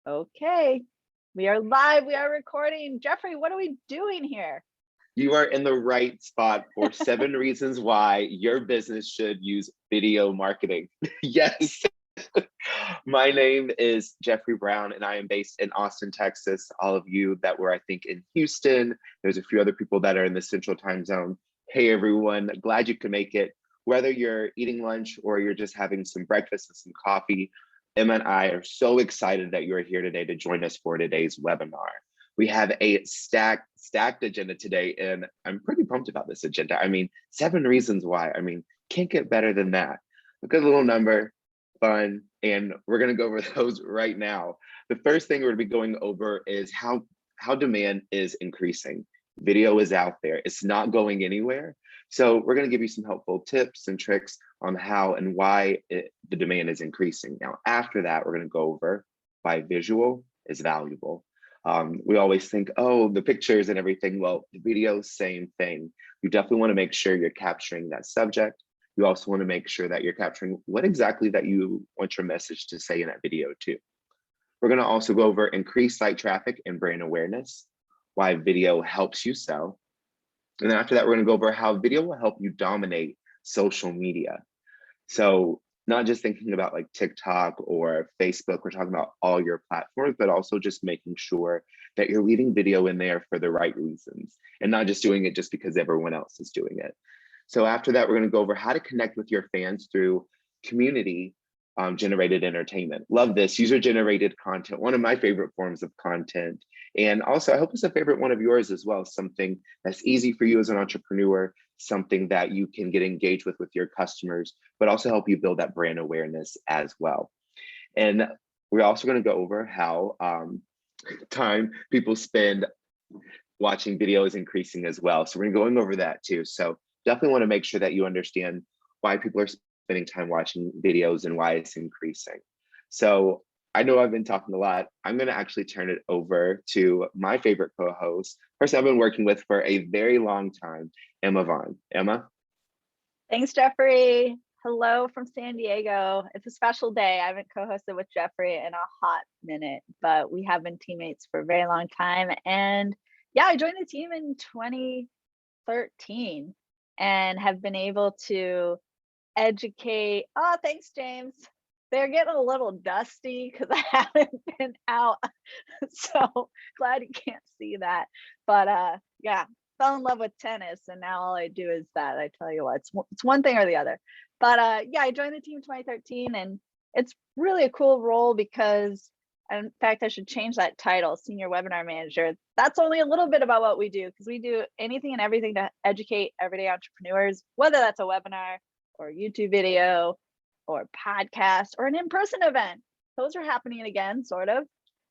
Okay, we are live, we are recording. Jeffrey, what are we doing here? You are in the right spot for 7 reasons why your business should use video marketing. Yes. My name is Jeffrey Brown, and I am based in Austin, Texas. All of you that were, I think, in Houston, there's a few other people that are in the Central Time Zone. Hey, everyone, glad you could make it. Whether you're eating lunch or you're just having some breakfast and some coffee, Emma and I are so excited that you're here today to join us for today's webinar. We have a stacked agenda today, and I'm pretty pumped about this agenda. I mean, 7 reasons why. I mean, can't get better than that. A good little number, fun, and we're going to go over those right now. The first thing we're going to be going over is how demand is increasing. Video is out there. It's not going anywhere. So we're going to give you some helpful tips and tricks on how and why the demand is increasing. Now, after that, we're going to go over why visual is valuable. We always think, oh, the pictures and everything. Well, the video, same thing. You definitely want to make sure you're capturing that subject. You also want to make sure that you're capturing what exactly that you want your message to say in that video too. We're going to also go over increased site traffic and brand awareness, why video helps you sell. And then after that, we're going to go over how video will help you dominate social media. So not just thinking about like TikTok or Facebook, we're talking about all your platforms, but also just making sure that you're leaving video in there for the right reasons and not just doing it just because everyone else is doing it. So after that, we're going to go over how to connect with your fans through community generated entertainment. Love this, user generated content, one of my favorite forms of content. And also, I hope it's a favorite one of yours as well, something that's easy for you as an entrepreneur, something that you can get engaged with your customers, but also help you build that brand awareness as well. And we're also going to go over how time people spend watching video is increasing as well. So we're going over that too. So definitely want to make sure that you understand why people are spending time watching videos and why it's increasing. So I know I've been talking a lot. I'm going to actually turn it over to my favorite co-host, person I've been working with for a very long time, Emma Vaughn. Emma? Thanks, Jeffrey. Hello from San Diego. It's a special day. I haven't co-hosted with Jeffrey in a hot minute, but we have been teammates for a very long time. And yeah, I joined the team in 2013 and have been able to educate. Oh, thanks, James. They're getting a little dusty because I haven't been out. So glad you can't see that. But yeah, fell in love with tennis and now all I do is that. I tell you what, it's one thing or the other. But yeah, I joined the team in 2013 and it's really a cool role because, in fact, I should change that title, Senior Webinar Manager. That's only a little bit about what we do because we do anything and everything to educate everyday entrepreneurs, whether that's a webinar or YouTube video or podcast or an in-person event. Those are happening again, sort of.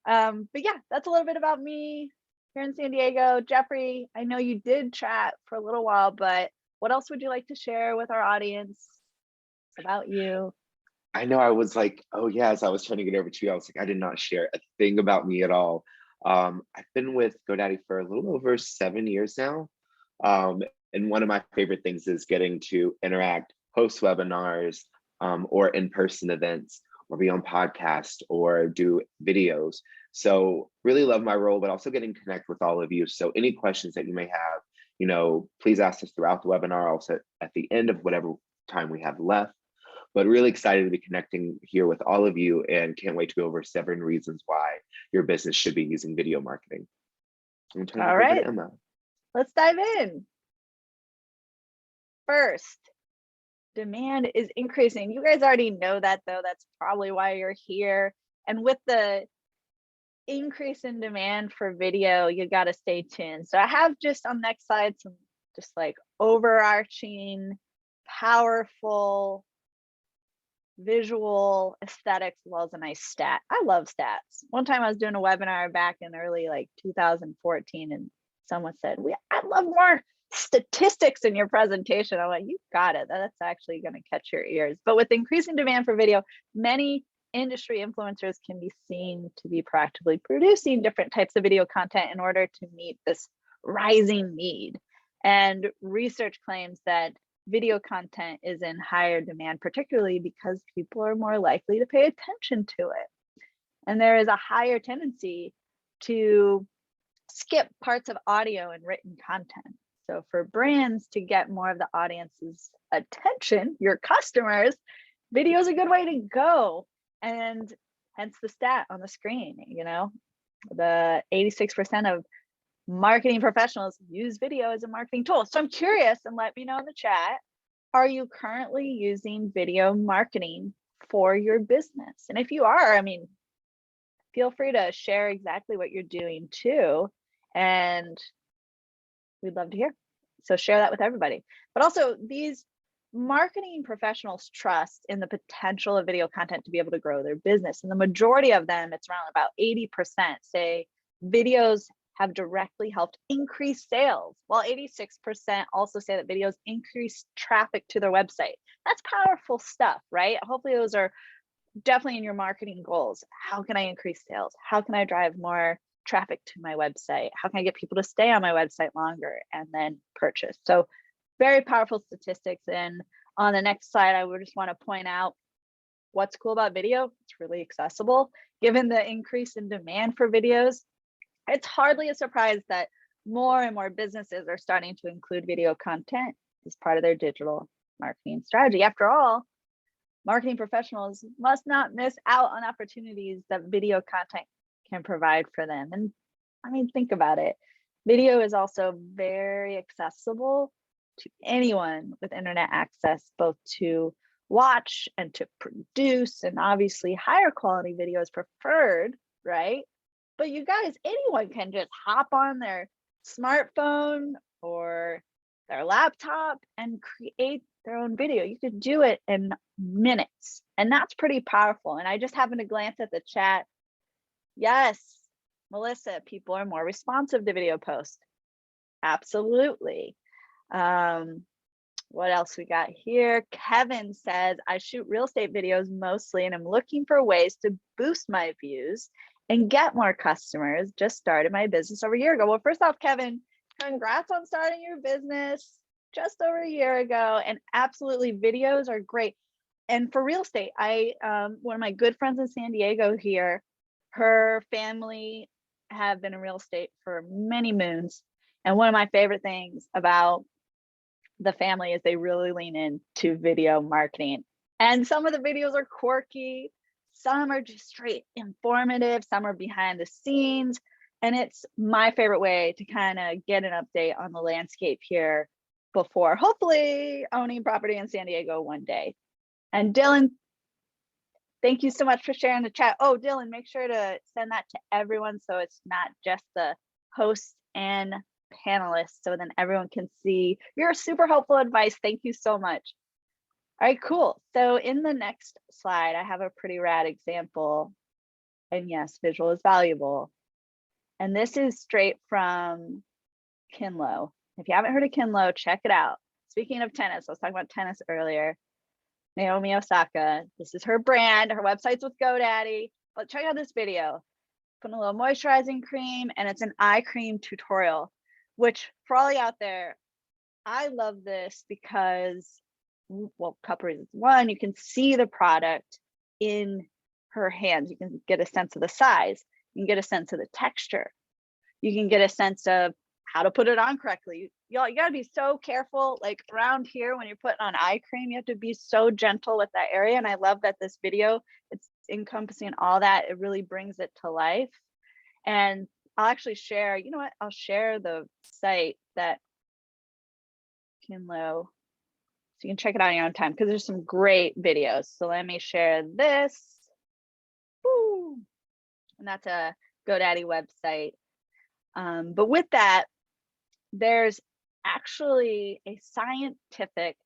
But yeah, that's a little bit about me here in San Diego. Jeffrey, I know you did chat for a little while, but what else would you like to share with our audience about you? I know I was like, oh yes, I was trying to get over to you. I was like, I did not share a thing about me at all. I've been with GoDaddy for a little over 7 years now. And one of my favorite things is getting to interact, host webinars, or in-person events, or be on podcast or do videos. So really love my role, but also getting to connect with all of you. So any questions that you may have, please ask us throughout the webinar, also at the end of whatever time we have left. But really excited to be connecting here with all of you and can't wait to go over 7 reasons why your business should be using video marketing. All right, Emma. Let's dive in. First, demand is increasing. You guys already know that though. That's probably why you're here. And with the increase in demand for video, you got to stay tuned. So I have just on the next slide some just like overarching, powerful visual aesthetics as well as a nice stat. I love stats. One time I was doing a webinar back in early like 2014 and someone said, I love more statistics in your presentation. I'm like, you got it. That's actually going to catch your ears. But with increasing demand for video, many industry influencers can be seen to be proactively producing different types of video content in order to meet this rising need. And research claims that video content is in higher demand, particularly because people are more likely to pay attention to it. And there is a higher tendency to skip parts of audio and written content. So for brands to get more of the audience's attention, your customers, video is a good way to go. And hence the stat on the screen, you know, the 86% of marketing professionals use video as a marketing tool. So I'm curious, and let me know in the chat, are you currently using video marketing for your business? And if you are, I mean, feel free to share exactly what you're doing too. And we'd love to hear. So share that with everybody. But also, these marketing professionals trust in the potential of video content to be able to grow their business. And the majority of them, it's around about 80%, say videos have directly helped increase sales, while 86% also say that videos increase traffic to their website. That's powerful stuff, right? Hopefully those are definitely in your marketing goals. How can I increase sales? How can I drive more traffic to my website? How can I get people to stay on my website longer and then purchase? So very powerful statistics. And on the next slide, I would just want to point out what's cool about video. It's really accessible. Given the increase in demand for videos, it's hardly a surprise that more and more businesses are starting to include video content as part of their digital marketing strategy. After all, marketing professionals must not miss out on opportunities that video content can provide for them. And I mean, think about it. Video is also very accessible to anyone with internet access, both to watch and to produce, and obviously higher quality video is preferred, right? But you guys, anyone can just hop on their smartphone or their laptop and create their own video. You could do it in minutes, and that's pretty powerful. And I just happened to glance at the chat. Yes, Melissa, people are more responsive to video posts. Absolutely. What else we got here? Kevin says, I shoot real estate videos mostly, and I'm looking for ways to boost my views and get more customers. Just started my business over a year ago. Well, first off, Kevin, congrats on starting your business just over a year ago. And absolutely, videos are great. And for real estate, one of my good friends in San Diego here, her family have been in real estate for many moons. And one of my favorite things about the family is they really lean into video marketing. And some of the videos are quirky, some are just straight informative, some are behind the scenes. And it's my favorite way to kind of get an update on the landscape here before hopefully owning property in San Diego one day. And Dylan, thank you so much for sharing the chat. Oh, Dylan, make sure to send that to everyone so it's not just the hosts and panelists, so then everyone can see your super helpful advice. Thank you so much. All right, cool. So in the next slide, I have a pretty rad example. And yes, visual is valuable. And this is straight from Kinlo. If you haven't heard of Kinlo, check it out. Speaking of tennis, I was talking about tennis earlier. Naomi Osaka, this is her brand. Her website's with GoDaddy. But check out this video. Putting a little moisturizing cream, and it's an eye cream tutorial, which for all you out there, I love this because, well, a couple reasons. One, you can see the product in her hands. You can get a sense of the size. You can get a sense of the texture. You can get a sense of how to put it on correctly. Y'all, you gotta be so careful, like around here when you're putting on eye cream, you have to be so gentle with that area. And I love that this video, it's encompassing all that. It really brings it to life. And I'll actually share, you know what, I'll share the site that Kinlo, so you can check it out on your own time, because there's some great videos. So let me share this. Woo. And that's a GoDaddy website. But with that, there's actually a scientific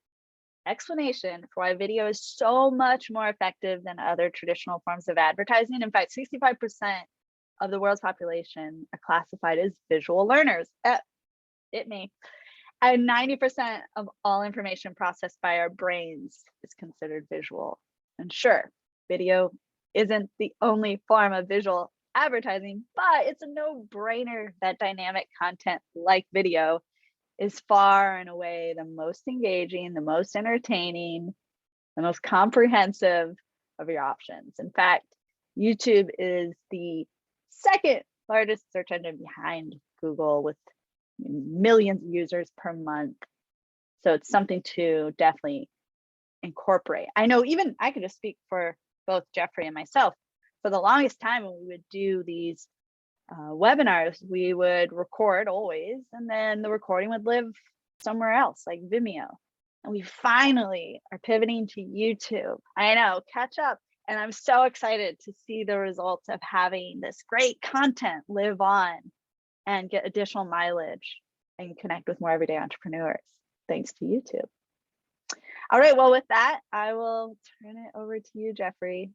explanation for why video is so much more effective than other traditional forms of advertising. In fact, 65% of the world's population are classified as visual learners. It me. And 90% of all information processed by our brains is considered visual. And sure, video isn't the only form of visual advertising, but it's a no-brainer that dynamic content like video is far and away the most engaging, the most entertaining, the most comprehensive of your options. In fact, YouTube is the second largest search engine behind Google with millions of users per month. So it's something to definitely incorporate. I know even I could just speak for both Jeffrey and myself. For the longest time when we would do these webinars, we would record always, and then the recording would live somewhere else like Vimeo. And we finally are pivoting to YouTube. I know, catch up. And I'm so excited to see the results of having this great content live on and get additional mileage and connect with more everyday entrepreneurs thanks to YouTube. All right, well, with that, I will turn it over to you, Jeffrey.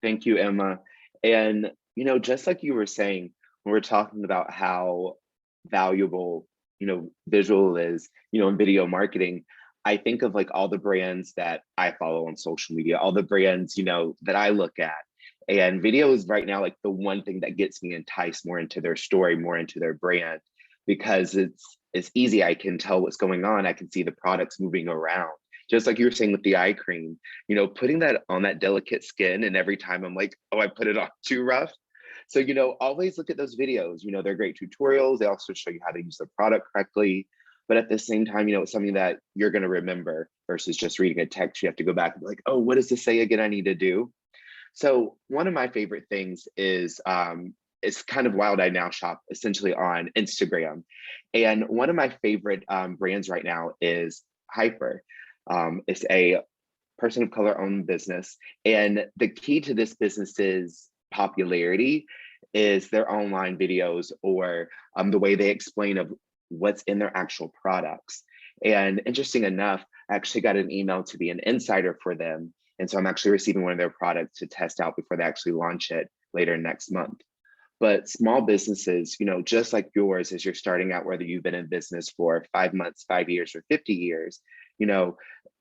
Thank you, Emma. And, just like you were saying, when we're talking about how valuable, visual is, in video marketing, I think of like all the brands that I follow on social media, all the brands, that I look at. And video is right now like the one thing that gets me enticed more into their story, more into their brand, because it's easy. I can tell what's going on. I can see the products moving around. Just like you were saying with the eye cream, putting that on that delicate skin, and every time I'm like, oh, I put it on too rough. So, always look at those videos. They're great tutorials. They also show you how to use the product correctly. But at the same time, it's something that you're going to remember versus just reading a text. You have to go back and be like, oh, what does this say again? I need to do. So one of my favorite things is it's kind of wild. I now shop essentially on Instagram. And one of my favorite brands right now is Hyper. It's a person of color owned business. And the key to this business's popularity is their online videos, or the way they explain of what's in their actual products. And interesting enough, I actually got an email to be an insider for them. And so I'm actually receiving one of their products to test out before they actually launch it later next month. But small businesses, just like yours, as you're starting out, whether you've been in business for 5 months, 5 years, or 50 years,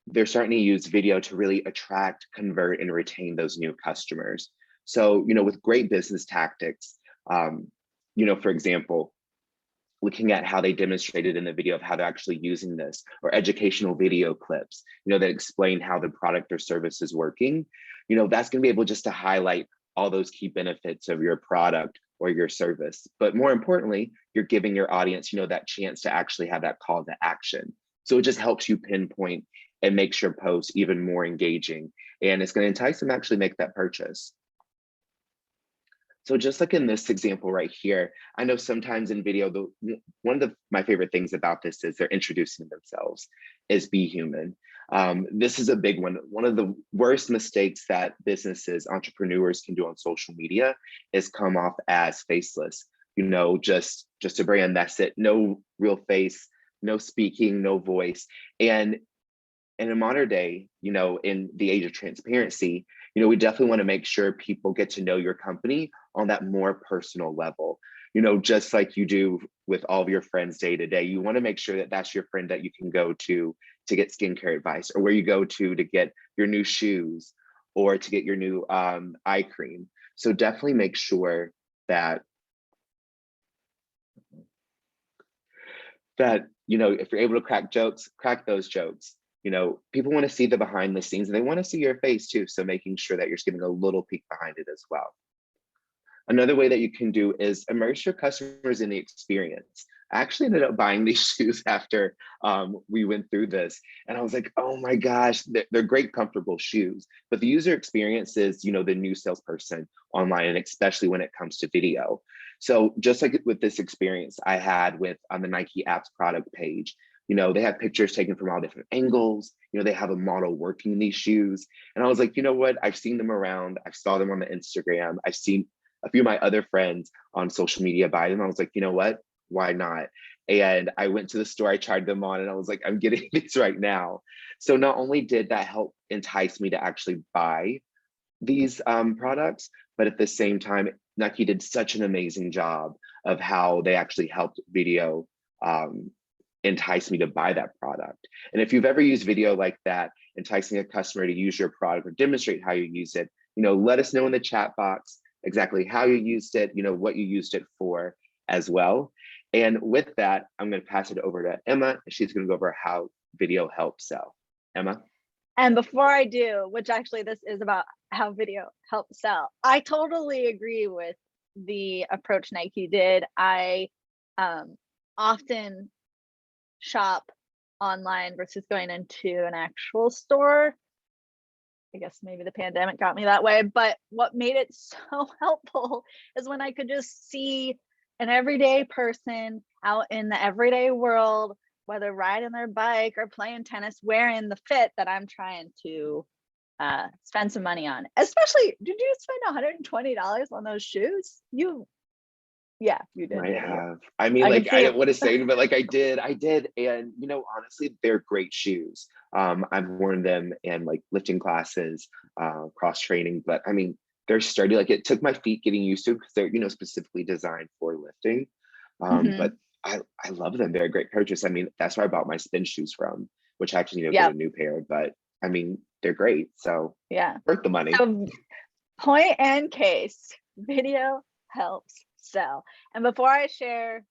they're starting to use video to really attract, convert, and retain those new customers. So, with great business tactics, for example, looking at how they demonstrated in the video of how they're actually using this, or educational video clips, that explain how the product or service is working, that's going to be able just to highlight all those key benefits of your product or your service. But more importantly, you're giving your audience, that chance to actually have that call to action. So it just helps you pinpoint and makes your post even more engaging. And it's going to entice them to actually make that purchase. So just like in this example right here, I know sometimes in video, one of my favorite things about this is they're introducing themselves as be human. This is a big one. One of the worst mistakes that businesses, entrepreneurs can do on social media is come off as faceless. Just a brand, that's it. No real face, no speaking, no voice. And in a modern day, in the age of transparency, we definitely want to make sure people get to know your company on that more personal level. Just like you do with all of your friends day to day, you want to make sure that that's your friend that you can go to get skincare advice, or where you go to get your new shoes, or to get your new eye cream. So definitely make sure that if you're able to crack jokes, crack those jokes. People want to see the behind the scenes, and they want to see your face too. So making sure that you're just giving a little peek behind it as well. Another way that you can do is immerse your customers in the experience. I actually ended up buying these shoes after we went through this. And I was like, oh my gosh, they're great, comfortable shoes. But the user experience is, the new salesperson online, and especially when it comes to video. So just like with this experience I had with on the Nike apps product page, they have pictures taken from all different angles. They have a model working these shoes. And I was like, you know what? I've seen them around. I saw them on the Instagram. I've seen a few of my other friends on social media buy them. I was like, you know what? Why not? And I went to the store, I tried them on, and I was like, I'm getting these right now. So not only did that help entice me to actually buy these products, but at the same time, Nike did such an amazing job of how they actually helped video entice me to buy that product. And if you've ever used video like that, enticing a customer to use your product or demonstrate how you use it, let us know in the chat box exactly how you used it, what you used it for as well. And with that, I'm going to pass it over to Emma. She's going to go over how video helps sell. Emma? And before I do, which actually this is about how video helps sell, I totally agree with the approach Nike did. I often shop online versus going into an actual store. I guess maybe the pandemic got me that way, but what made it so helpful is when I could just see an everyday person out in the everyday world, whether riding their bike or playing tennis, wearing the fit that I'm trying to spend some money on. Especially, did you spend $120 on those shoes? Yeah, you did, Might didn't you? have. I mean, I can like, see I it. don't want to say, but like I did. And honestly, they're great shoes. I've worn them in like lifting classes, cross training, but I mean, they're sturdy. Like it took my feet getting used to because they're, specifically designed for lifting. But Mhm. I love them. They're a great purchase. I mean, that's where I bought my spin shoes from, which I actually need to get a Yep. new pair, but I mean, they're great. So Yeah. worth the money. So point and case, video helps sell. And before I share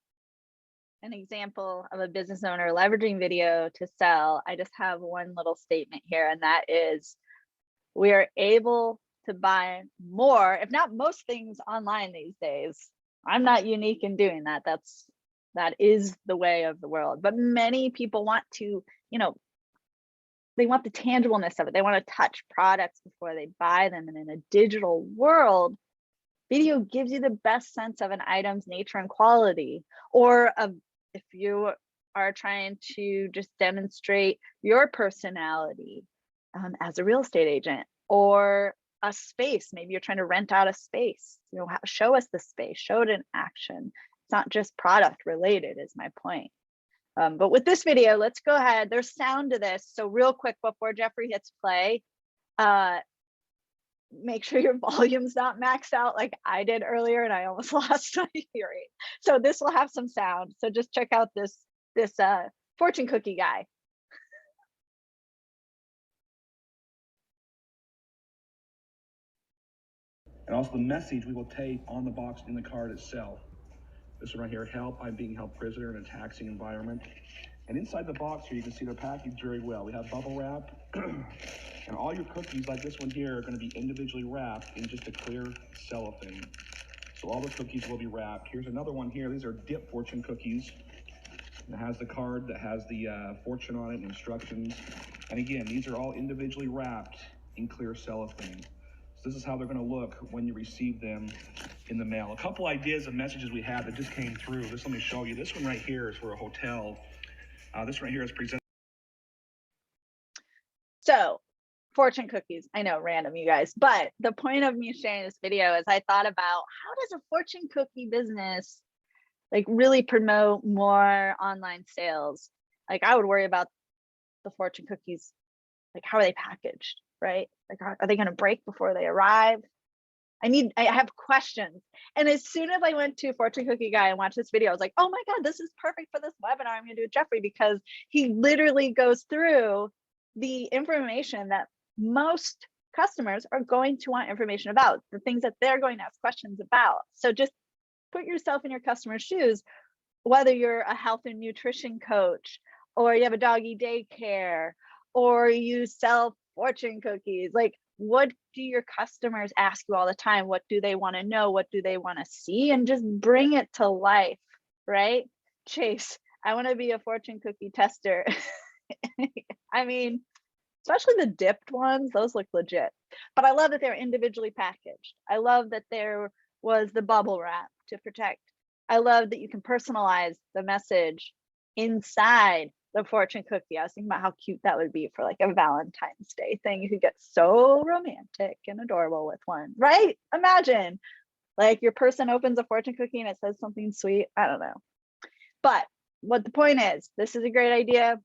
an example of a business owner leveraging video to sell, I just have one little statement here, and that is we are able to buy more, if not most things online these days. I'm not unique in doing that. That is the way of the world. But many people want to, they want the tangibleness of it. They want to touch products before they buy them. And in a digital world, video gives you the best sense of an item's nature and quality, or if you are trying to just demonstrate your personality as a real estate agent, or a space. Maybe you're trying to rent out a space. Show us the space, show it in action. It's not just product related, is my point. But with this video, let's go ahead. There's sound to this. So real quick before Jeffrey hits play, make sure your volume's not maxed out like I did earlier and I almost lost my hearing. So this will have some sound. So just check out this fortune cookie guy. And also the message we will tape on the box in the card itself. This one right here, help, I'm being held prisoner in a taxing environment. And inside the box here, you can see they're packaged very well. We have bubble wrap, and all your cookies, like this one here, are going to be individually wrapped in just a clear cellophane. So all the cookies will be wrapped. Here's another one here. These are dip fortune cookies. It has the card that has the fortune on it and instructions. And again, these are all individually wrapped in clear cellophane. So this is how they're going to look when you receive them in the mail. A couple ideas of messages we have that just came through. Just let me show you. This one right here is for a hotel. This right here is presented. So fortune cookies, I know, random, you guys, but the point of me sharing this video is I thought about how does a fortune cookie business like really promote more online sales? Like I would worry about the fortune cookies, like how are they packaged, right? Like are they going to break before they arrive? I have questions. And as soon as I went to Fortune Cookie Guy and watched this video, I was like, oh my God, this is perfect for this webinar I'm going to do with Jeffrey, because he literally goes through the information that most customers are going to want information about, the things that they're going to ask questions about. So just put yourself in your customer's shoes, whether you're a health and nutrition coach, or you have a doggy daycare, or you sell fortune cookies. Like, what do your customers ask you all the time? What do they want to know? What do they want to see? And just bring it to life, right? Chase, I want to be a fortune cookie tester. I mean, especially the dipped ones, those look legit. But I love that they're individually packaged. I love that there was the bubble wrap to protect. I love that you can personalize the message inside the fortune cookie. I was thinking about how cute that would be for like a Valentine's Day thing. You could get so romantic and adorable with one, right? Imagine like your person opens a fortune cookie and it says something sweet. I don't know. But what the point is, this is a great idea.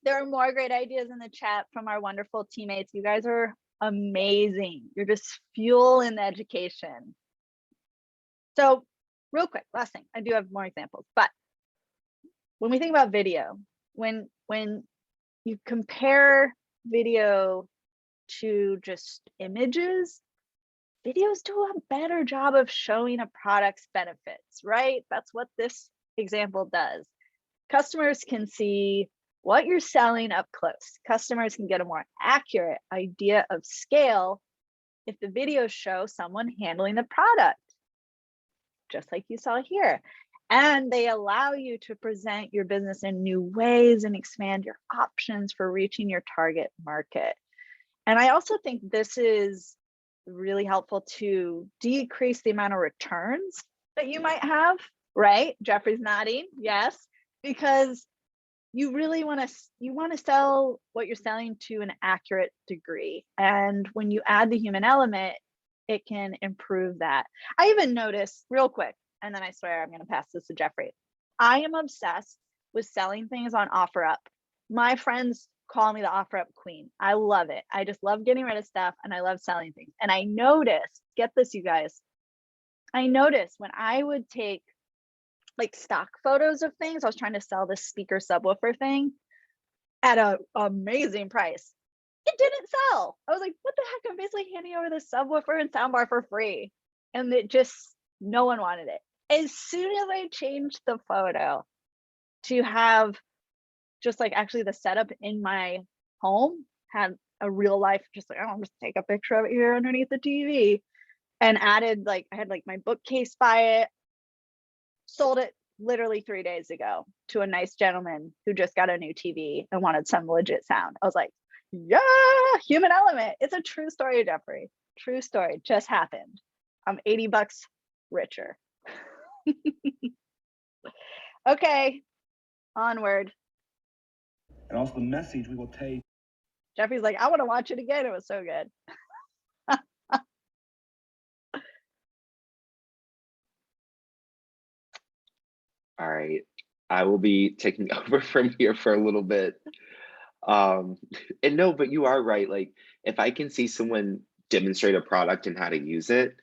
There are more great ideas in the chat from our wonderful teammates. You guys are amazing. You're just fuel in the education. So real quick, last thing, I do have more examples, but when we think about video, when you compare video to just images, videos do a better job of showing a product's benefits, right? That's what this example does. Customers can see what you're selling up close. Customers can get a more accurate idea of scale if the videos show someone handling the product, just like you saw here. And they allow you to present your business in new ways and expand your options for reaching your target market. And I also think this is really helpful to decrease the amount of returns that you might have, right? Jeffrey's nodding, yes, because you really want to sell what you're selling to an accurate degree. And when you add the human element, it can improve that. I even noticed real quick, and then I swear I'm going to pass this to Jeffrey. I am obsessed with selling things on OfferUp. My friends call me the OfferUp queen. I love it. I just love getting rid of stuff and I love selling things. And I noticed, get this, you guys, I noticed when I would take like stock photos of things, I was trying to sell this speaker subwoofer thing at an amazing price. It didn't sell. I was like, what the heck? I'm basically handing over the subwoofer and soundbar for free. And it just, no one wanted it. As soon as I changed the photo to have just like actually the setup in my home had a real life, just like, I'll just take a picture of it here underneath the TV, and added like, I had like my bookcase by it, sold it literally 3 days ago to a nice gentleman who just got a new TV and wanted some legit sound. I was like, yeah, human element. It's a true story, Jeffrey. True story, just happened. I'm $80 richer. Okay, onward. And also the message we will take. Jeffrey's like, I want to watch it again. It was so good. All right, I will be taking over from here for a little bit. And no, but you are right. Like, if I can see someone demonstrate a product and how to use it,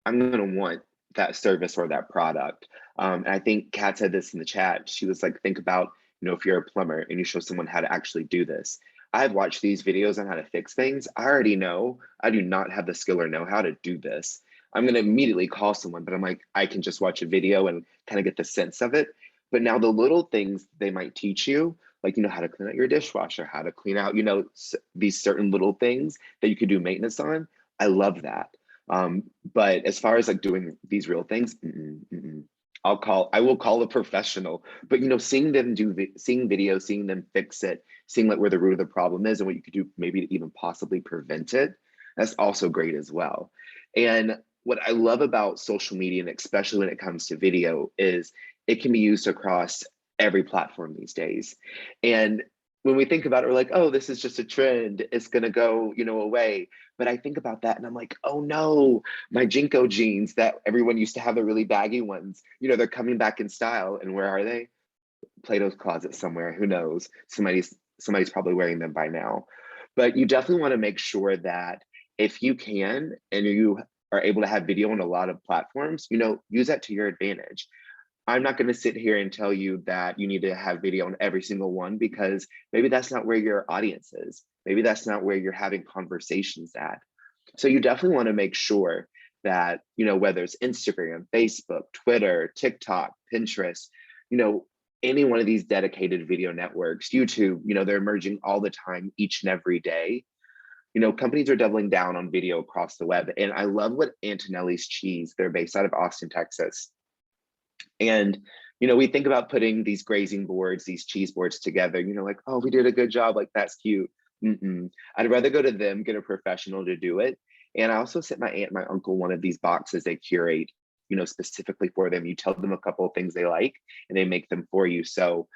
I'm gonna want that service or that product. And I think Kat said this in the chat. She was like, think about, if you're a plumber and you show someone how to actually do this. I've watched these videos on how to fix things. I already know I do not have the skill or know how to do this. I'm gonna immediately call someone, but I'm like, I can just watch a video and kind of get the sense of it. But now the little things they might teach you, like, how to clean out your dishwasher, how to clean out, these certain little things that you could do maintenance on. I love that. But as far as like doing these real things, I will call a professional. But seeing them seeing videos, seeing them fix it, seeing like where the root of the problem is and what you could do maybe to even possibly prevent it, that's also great as well. And what I love about social media, and especially when it comes to video, is it can be used across every platform these days. And when we think about it, we're like, oh, this is just a trend. It's gonna go, away. But I think about that and I'm like, oh no, my Jinko jeans that everyone used to have, the really baggy ones, they're coming back in style. And where are they? Plato's closet somewhere, who knows? Somebody's probably wearing them by now. But you definitely want to make sure that if you can and you are able to have video on a lot of platforms, use that to your advantage. I'm not going to sit here and tell you that you need to have video on every single one, because maybe that's not where your audience is. Maybe that's not where you're having conversations at. So you definitely want to make sure that, whether it's Instagram, Facebook, Twitter, TikTok, Pinterest, any one of these dedicated video networks, YouTube, they're emerging all the time, each and every day. Companies are doubling down on video across the web. And I love what Antonelli's Cheese, they're based out of Austin, Texas. And, we think about putting these grazing boards, these cheese boards together, like, oh, we did a good job. Like, that's cute. I'd rather go to them, get a professional to do it. And I also sent my aunt and my uncle one of these boxes they curate, specifically for them. You tell them a couple of things they like and they make them for you. So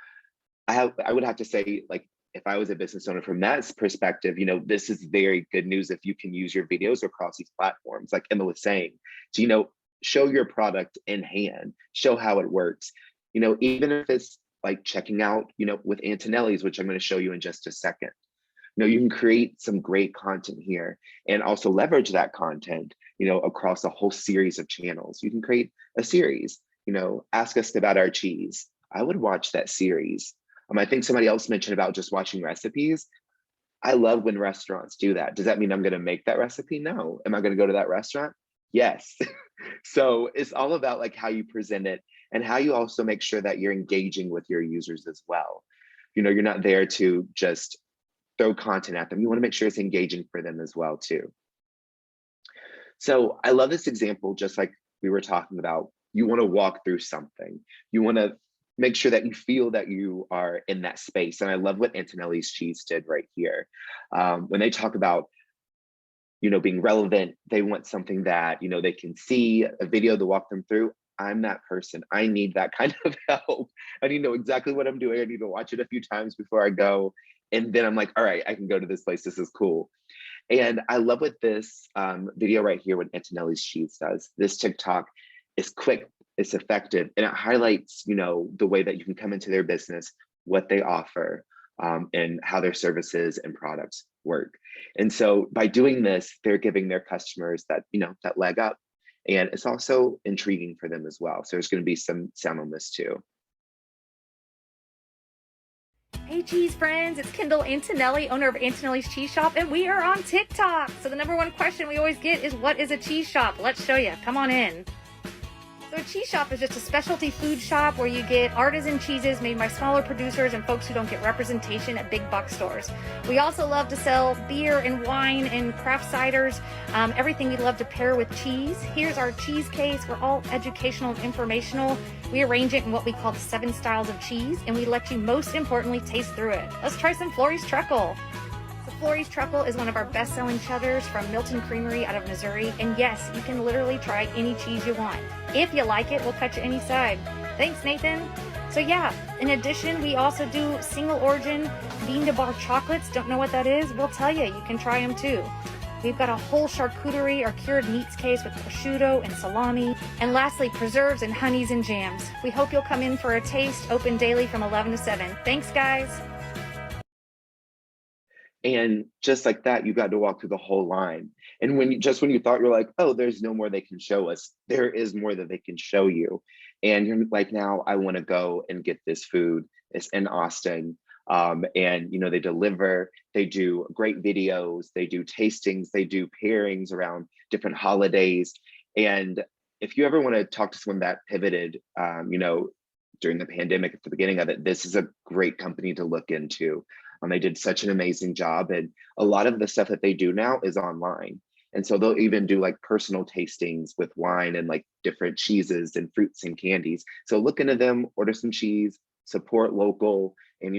I would have to say, like, if I was a business owner from that perspective, this is very good news if you can use your videos across these platforms, like Emma was saying. So, show your product in hand, show how it works. Even if it's like checking out, with Antonelli's, which I'm going to show you in just a second. You can create some great content here and also leverage that content, across a whole series of channels. You can create a series, ask us about our cheese. I would watch that series. I think somebody else mentioned about just watching recipes. I love when restaurants do that. Does that mean I'm going to make that recipe? No. Am I going to go to that restaurant? Yes. So it's all about like how you present it and how you also make sure that you're engaging with your users as well. You're not there to just throw content at them. You want to make sure it's engaging for them as well too. So I love this example, just like we were talking about. You want to walk through something. You want to make sure that you feel that you are in that space. And I love what Antonelli's Cheese did right here. When they talk about, being relevant, they want something that, they can see, a video to walk them through. I'm that person. I need that kind of help. I need to know exactly what I'm doing. I need to watch it a few times before I go. And then I'm like, all right, I can go to this place. This is cool. And I love what this video right here, what Antonelli's Cheese does. This TikTok is quick, it's effective, and it highlights, the way that you can come into their business, what they offer, and how their services and products work. And so by doing this, they're giving their customers that, that leg up. And it's also intriguing for them as well. So there's going to be some sound on this too. Hey cheese friends, it's Kendall Antonelli, owner of Antonelli's Cheese Shop, and we are on TikTok. So the number one question we always get is, what is a cheese shop? Let's show you. Come on in. So a cheese shop is just a specialty food shop where you get artisan cheeses made by smaller producers and folks who don't get representation at big box stores. We also love to sell beer and wine and craft ciders, everything we love to pair with cheese. Here's our cheese case. We're all educational and informational. We arrange it in what we call the 7 styles of cheese, and we let you, most importantly, taste through it. Let's try some Florey's Truckle. So Florey's Truckle is one of our best-selling cheddars from Milton Creamery out of Missouri. And yes, you can literally try any cheese you want. If you like it, we'll cut you any side. Thanks, Nathan. So yeah, in addition, we also do single origin bean to bar chocolates. Don't know what that is? We'll tell you. You can try them too. We've got a whole charcuterie or cured meats case with prosciutto and salami. And lastly, preserves and honeys and jams. We hope you'll come in for a taste, open daily from 11 to 7. Thanks, guys. And just like that, you got to walk through the whole line. And when you thought, you're like, oh, there's no more they can show us, there is more that they can show you. And you're like, now I want to go and get this food. It's in Austin. And they deliver, they do great videos, they do tastings, they do pairings around different holidays. And if you ever want to talk to someone that pivoted, during the pandemic at the beginning of it, this is a great company to look into. They did such an amazing job, and a lot of the stuff that they do now is online. And so they'll even do like personal tastings with wine and like different cheeses and fruits and candies. So look into them, order some cheese, support local, and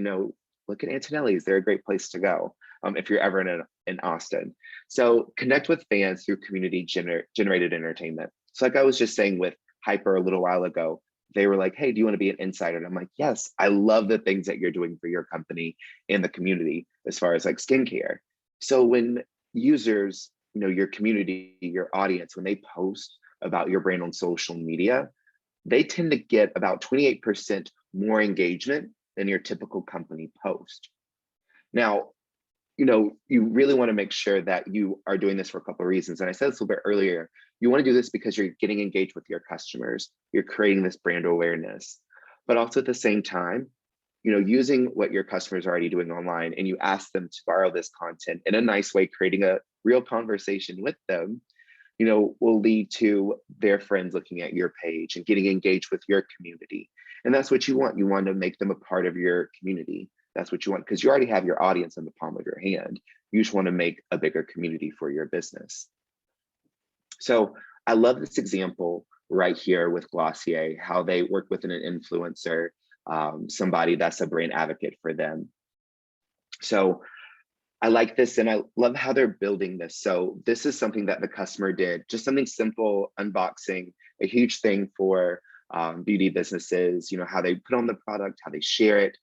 look at Antonelli's. They're a great place to go if you're ever in Austin. So connect with fans through community generated entertainment. So like I was just saying with Hyper a little while ago, they were like, hey, do you want to be an insider? And I'm like, yes, I love the things that you're doing for your company and the community as far as like skincare. So when users, your community, your audience, when they post about your brand on social media, they tend to get about 28% more engagement than your typical company post. Now, you really want to make sure that you are doing this for a couple of reasons. And I said this a little bit earlier, you want to do this because you're getting engaged with your customers, you're creating this brand awareness, but also at the same time, using what your customers are already doing online, and you ask them to borrow this content in a nice way, creating a real conversation with them, will lead to their friends looking at your page and getting engaged with your community. And that's what you want. You want to make them a part of your community. That's what you want, because you already have your audience in the palm of your hand. You just want to make a bigger community for your business. So I love this example right here with Glossier, how they work with an influencer, somebody that's a brand advocate for them. So I like this, and I love how they're building this. So this is something that the customer did, just something simple, unboxing, a huge thing for beauty businesses, how they put on the product, how they share it,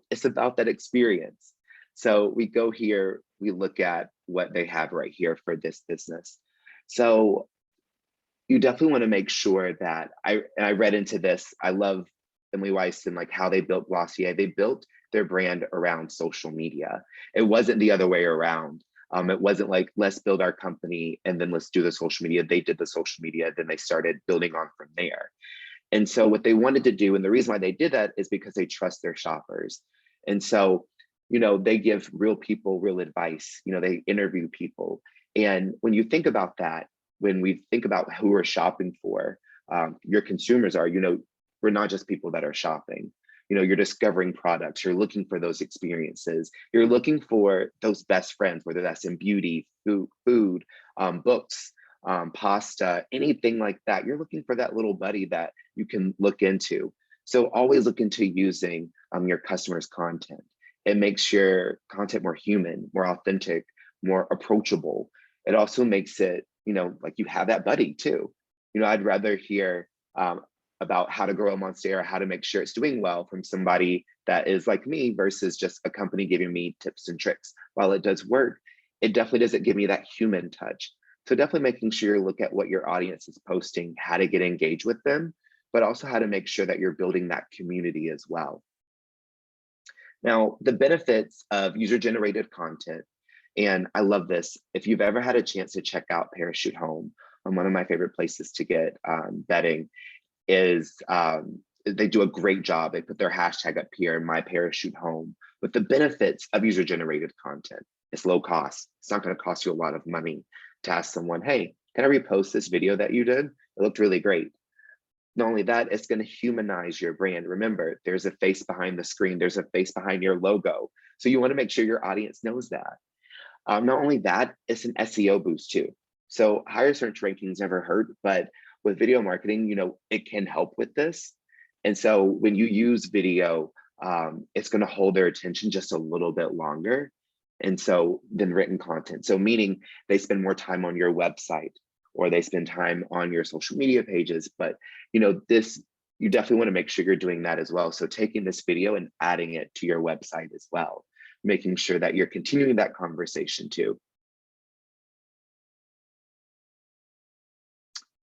it's about that experience. So we go here, we look at what they have right here for this business. So you definitely want to make sure that I read into this. I love Emily Weiss and like how they built Glossier. They built their brand around social media. It wasn't the other way around. It wasn't like, let's build our company and then let's do the social media. They did the social media, then they started building on from there. And so what they wanted to do, and the reason why they did that is because they trust their shoppers. And so, they give real people real advice, they interview people. And when you think about that, when we think about who we're shopping for, your consumers are, we're not just people that are shopping. you're discovering products, you're looking for those experiences, you're looking for those best friends, whether that's in beauty, food, books, pasta, anything like that. You're looking for that little buddy that you can look into. So always look into using your customers' content. It makes your content more human, more authentic, more approachable. It also makes it, like you have that buddy too. I'd rather hear about how to grow a Monstera, how to make sure it's doing well from somebody that is like me versus just a company giving me tips and tricks. While it does work, it definitely doesn't give me that human touch. So definitely making sure you look at what your audience is posting, how to get engaged with them, but also how to make sure that you're building that community as well. Now, the benefits of user-generated content, and I love this. If you've ever had a chance to check out Parachute Home, one of my favorite places to get bedding is they do a great job. They put their hashtag up here, My Parachute Home, with the benefits of user-generated content. It's low cost. It's not going to cost you a lot of money to ask someone, hey, can I repost this video that you did? It looked really great. Not only that, it's going to humanize your brand. Remember, there's a face behind the screen. There's a face behind your logo. So you want to make sure your audience knows that. Not only that, it's an SEO boost too. So higher search rankings never hurt, but with video marketing, it can help with this. And so when you use video, it's going to hold their attention just a little bit longer. And so than written content. So meaning they spend more time on your website or they spend time on your social media pages. But this, you definitely want to make sure you're doing that as well. So taking this video and adding it to your website as well, making sure that you're continuing that conversation too.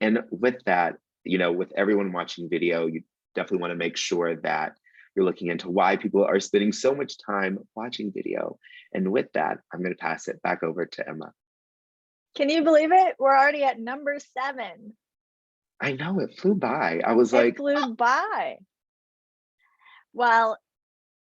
And with that, with everyone watching video, you definitely want to make sure that you're looking into why people are spending so much time watching video. And with that, I'm going to pass it back over to Emma. Can you believe it? We're already at number 7. I know, it flew by. I was like, it flew by. Well,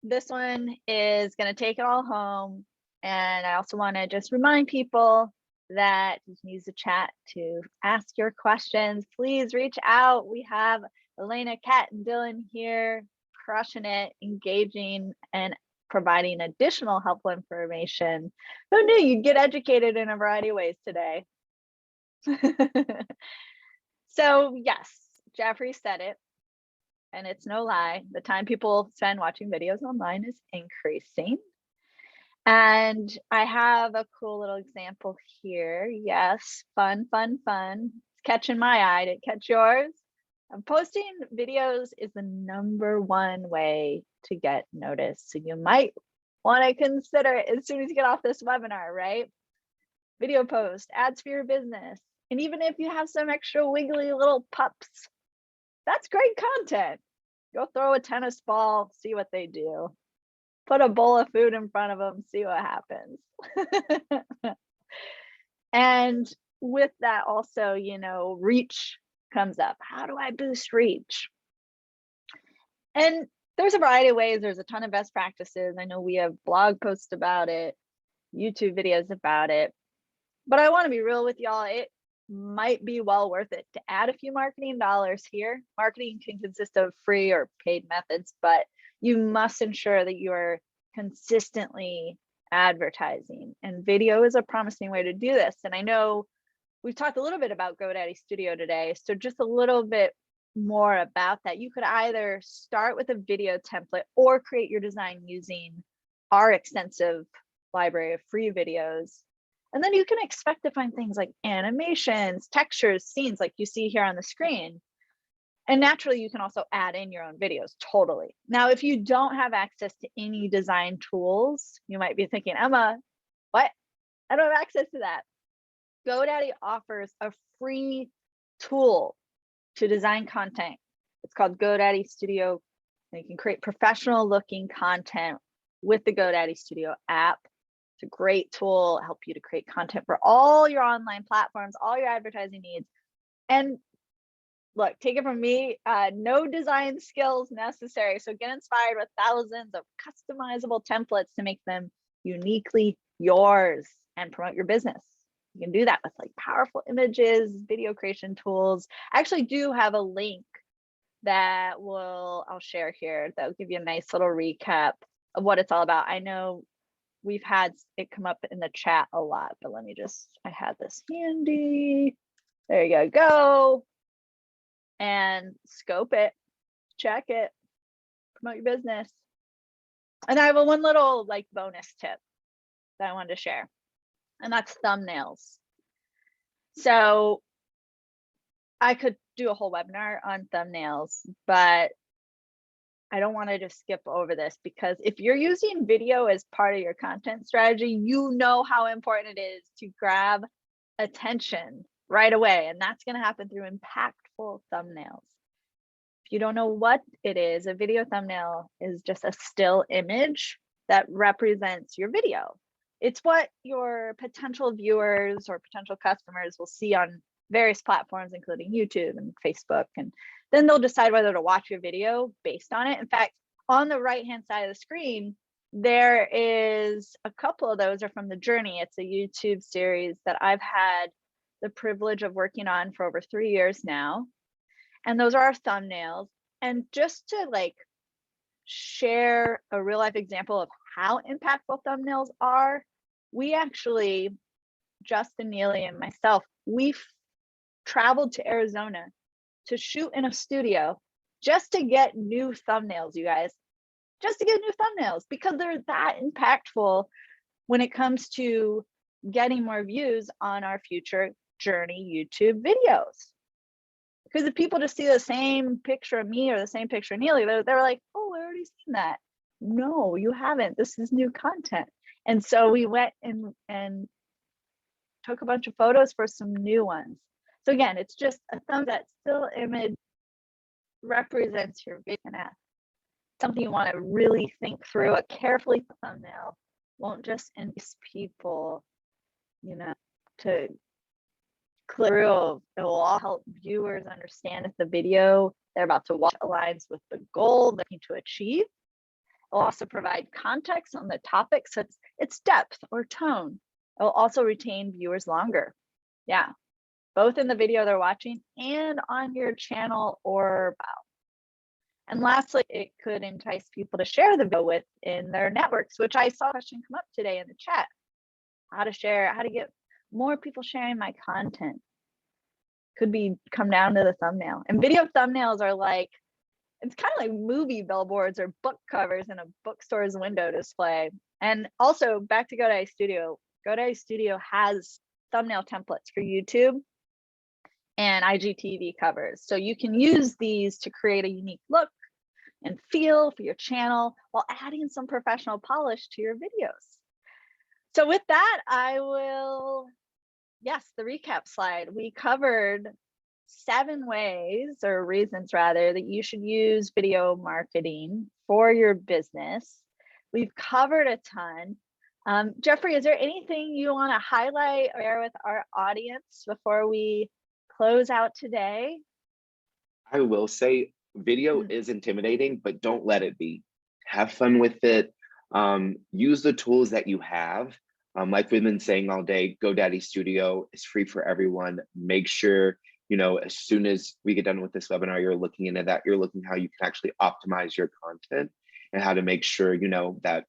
this one is going to take it all home. And I also want to just remind people that you can use the chat to ask your questions. Please reach out. We have Elena, Kat, and Dylan here crushing it, engaging, and providing additional helpful information. Who knew you'd get educated in a variety of ways today? So yes, Jeffrey said it, and it's no lie. The time people spend watching videos online is increasing. And I have a cool little example here. Yes, fun, fun, fun. It's catching my eye. Did it catch yours? Posting videos is the #1 way to get noticed. So you might want to consider it as soon as you get off this webinar, right? Video post, ads for your business. And even if you have some extra wiggly little pups, that's great content. Go throw a tennis ball, see what they do. Put a bowl of food in front of them, see what happens. And with that also, reach comes up. How do I boost reach? And there's a variety of ways. There's a ton of best practices. I know we have blog posts about it, YouTube videos about it, but I want to be real with y'all. It might be well worth it to add a few marketing dollars here. Marketing can consist of free or paid methods, but you must ensure that you are consistently advertising, and video is a promising way to do this. And I know we've talked a little bit about GoDaddy Studio today, so just a little bit more about that. You could either start with a video template or create your design using our extensive library of free videos. And then you can expect to find things like animations, textures, scenes like you see here on the screen. And naturally, you can also add in your own videos, totally. Now, if you don't have access to any design tools, you might be thinking, Emma, what? I don't have access to that. GoDaddy offers a free tool to design content. It's called GoDaddy Studio. And you can create professional looking content with the GoDaddy Studio app. It's a great tool, help you to create content for all your online platforms, all your advertising needs. And look, take it from me, no design skills necessary. So get inspired with thousands of customizable templates to make them uniquely yours and promote your business. You can do that with like powerful images, video creation tools. I actually do have a link that I'll share here that'll give you a nice little recap of what it's all about. I know we've had it come up in the chat a lot, but I had this handy. There you go. And scope it, check it, promote your business. And I have one little like bonus tip that I wanted to share, and that's thumbnails. So I could do a whole webinar on thumbnails, but I don't want to just skip over this, because if you're using video as part of your content strategy, you know how important it is to grab attention right away. And that's going to happen through impactful thumbnails. If you don't know what it is, a video thumbnail is just a still image that represents your video. It's what your potential viewers or potential customers will see on various platforms, including YouTube and Facebook. And then they'll decide whether to watch your video based on it. In fact, on the right-hand side of the screen, there is a couple of those are from The Journey. It's a YouTube series that I've had the privilege of working on for over 3 years now. And those are our thumbnails. And just to like share a real life example of how impactful thumbnails are, we actually, Justin Neely and myself, we've traveled to Arizona to shoot in a studio just to get new thumbnails, you guys, just to get new thumbnails, because they're that impactful when it comes to getting more views on our future Journey YouTube videos. Because if people just see the same picture of me or the same picture of Neely, they're like, oh, I already seen that. No, you haven't. This is new content. And so we went and took a bunch of photos for some new ones. So again, it's just a that still image represents your video. Something you want to really think through. A carefully thumbnail won't just entice people, to click through. It will all help viewers understand if the video they're about to watch aligns with the goal they're looking to achieve. It will also provide context on the topic, so it's depth or tone. It will also retain viewers longer. Yeah, both in the video they're watching and on your channel or about. And lastly, it could entice people to share the video within their networks, which I saw a question come up today in the chat. How to get more people sharing my content. Could come down to the thumbnail. And video thumbnails are like, it's kind of like movie billboards or book covers in a bookstore's window display. And also back to GoDaddy Studio. GoDaddy Studio has thumbnail templates for YouTube and IGTV covers. So you can use these to create a unique look and feel for your channel while adding some professional polish to your videos. So with that, the recap slide. We covered 7 ways or reasons rather that you should use video marketing for your business. We've covered a ton. Jeffrey, is there anything you want to highlight or share with our audience before we close out today? I will say video is intimidating, but don't let it be. Have fun with it. Use the tools that you have. Like we've been saying all day, GoDaddy Studio is free for everyone. Make sure, as soon as we get done with this webinar, you're looking into that. You're looking how you can actually optimize your content and how to make sure, that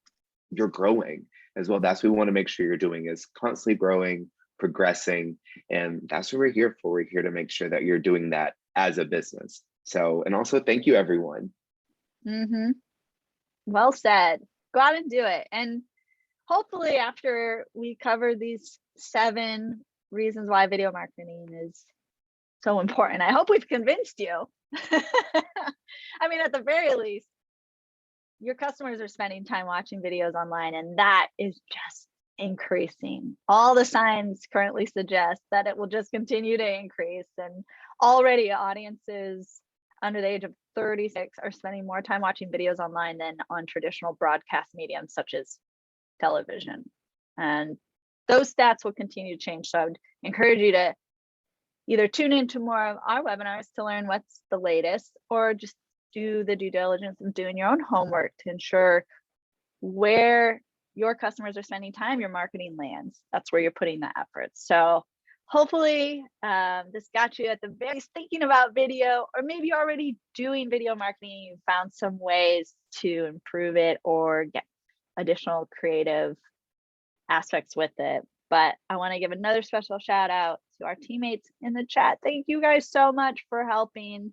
you're growing as well. That's what we want to make sure you're doing, is constantly growing, progressing. And that's what we're here for. We're here to make sure that you're doing that as a business. So, and also thank you, everyone. Well said. Go out and do it. And hopefully after we cover these 7 reasons why video marketing is so important, I hope we've convinced you. I mean, at the very least, your customers are spending time watching videos online, and that is just increasing. All the signs currently suggest that it will just continue to increase. And already audiences under the age of 36 are spending more time watching videos online than on traditional broadcast mediums such as television. And those stats will continue to change. So I would encourage you to either tune into more of our webinars to learn what's the latest, or just do the due diligence of doing your own homework to ensure where your customers are spending time, your marketing lands. That's where you're putting the effort. So hopefully this got you at the very least thinking about video, or maybe you're already doing video marketing. You found some ways to improve it or get additional creative aspects with it. But I want to give another special shout out to our teammates in the chat. Thank you guys so much for helping.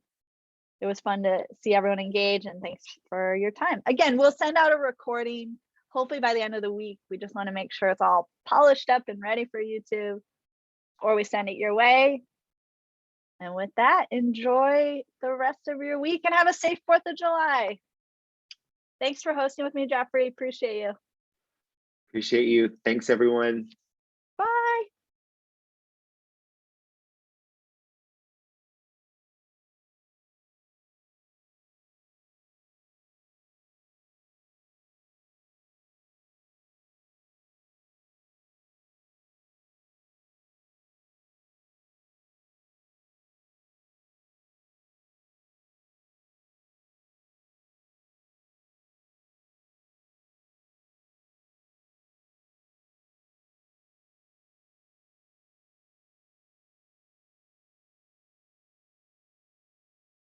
It was fun to see everyone engage, and thanks for your time. Again, we'll send out a recording hopefully by the end of the week. We just want to make sure it's all polished up and ready for YouTube, or we send it your way. And with that, enjoy the rest of your week and have a safe 4th of July. Thanks for hosting with me, Jeffrey. Appreciate you. Appreciate you. Thanks, everyone.